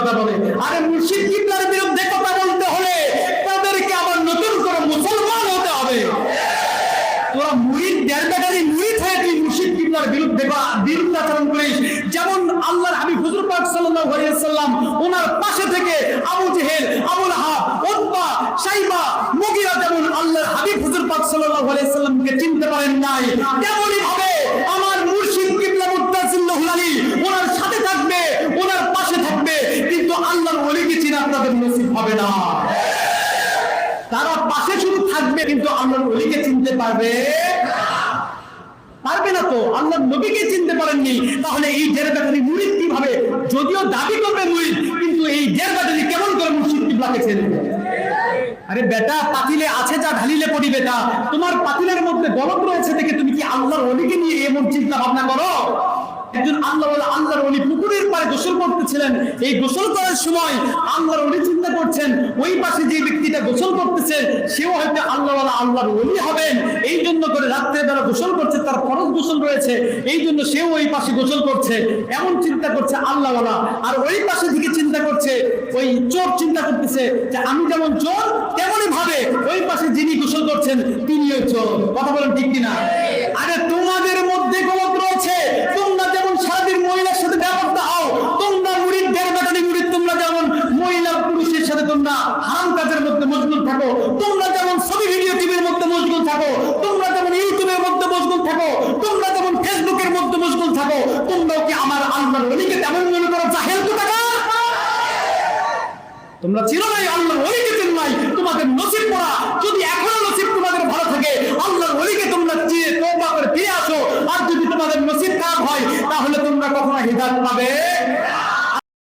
কথা বলে। আরে মুর্শিদ কিবলার বিরুদ্ধে কথা বলতে হলে তাদেরকে আবার নতুন করে মুসলমান হতে হবে। তোরা মুরিদ দেড় ব্যাটারি মুরিদ হয়ে তুই মুর্শিদ কিবলার বিরুদ্ধে বিরুদ্ধাচরণ করিস। যেমন আল্লাহর হাবিব হুজুর পাক সাল্লাল্লাহু আলাইহি ওয়াসাল্লাম ওনার পাশে থেকে আবু জেহেল, আবু লাহাব, উতবা, শাইবা, মুগীরা যেমন আল্লাহর হাবিব হুজুর পাক সাল্লাল্লাহু আলাইহি ওয়াসাল্লামকে চিনতে পারেন নাই, তেমনই ভাবে আমার মুর্শিদ কিবলা মুত্তাসিল্লাহুল আলী ওনার সাথে থাকবে, ওনার পাশে থাকবে, কিন্তু আল্লাহর ওলিকে চিনা তাদের নসিব হবে না। তারা পাশে শুধু থাকবে কিন্তু আল্লাহর ওলিকে চিনতে পারবে না। তো আল্লাহর নবীকে চিনতে পারেননি, তাহলে এই দেড়বাটারি মুরিদ কিভাবে, যদিও দাবি করবে মুরিদ, কিন্তু এই দেড়বাটারি কেমন করে মুর্শিদ কিবলাকে চিনবে? আরে বেটা, পাতিলে আছে যা ঢালিলে পড়িবে তা। তোমার পাতিলের মধ্যে গলদ রয়েছে দেখে তুমি কি আল্লাহর ওলিকে নিয়ে এমন চিন্তা ভাবনা করো? একজন আল্লাহর ওলি পুকুরের পাড়ে গোসল করতেছিলেন। এই গোসল করার সময় আল্লাহর ওলি চিন্তা করছেন ওই পাশে যে ব্যক্তিটা গোসল করতেছে সেও হয়তো আল্লাহর ওলি হবেন, এই জন্য করে রাত্রে বেলা গোসল করছে, তার ফরজ গোসল রয়েছে, এই জন্য সেও ওই পাশে গোসল করছে, এমন চিন্তা করছে আল্লাহওয়ালা। আর ওই পাশে দিকে চিন্তা করছে ওই চোর, চিন্তা করতেছে যে আমি যেমন চোর তেমনই ভাবে ওই পাশে যিনি গোসল করছেন তিনিও চোর। কথা বলেন ঠিক কিনা? আরে তোমাদের মধ্যে গলত রয়েছে। তোমরা যেমন সারাদিন মহিলার সাথে ব্যাপারটা হও, তোমরা মুরিদ দেড়বাটারি মুরিদ, তোমরা যেমন মহিলা পুরুষের সাথে তোমরা হারাম কাজের মধ্যে মশগুল থাকো, তোমরা যেমন ছবি ভিডিও টিভির মধ্যে মশগুল থাকো, তোমরা যেমন ইউটিউবের মধ্যে মশগুল থাকো, তোমরা যেমন ফেসবুকের মধ্যে মশগুল থাকো, তোমরাও কি আমার আল্লাহর ওলিকে তেমন মনে করো জাহেল কোথাকার? তোমরা চিনো নাই আল্লাহর ওলিকে চিনো নাই, তোমাদের নসিব পড়া। যদি এখনো নসিব তোমাদের ভালো থাকে আল্লাহর ওলিকে তোমরা চিনে তওবা করে ফিরে আসো। আর যদি তোমাদের নসিব খারাপ হয় তাহলে তোমরা কখনো হিদায়াত পাবে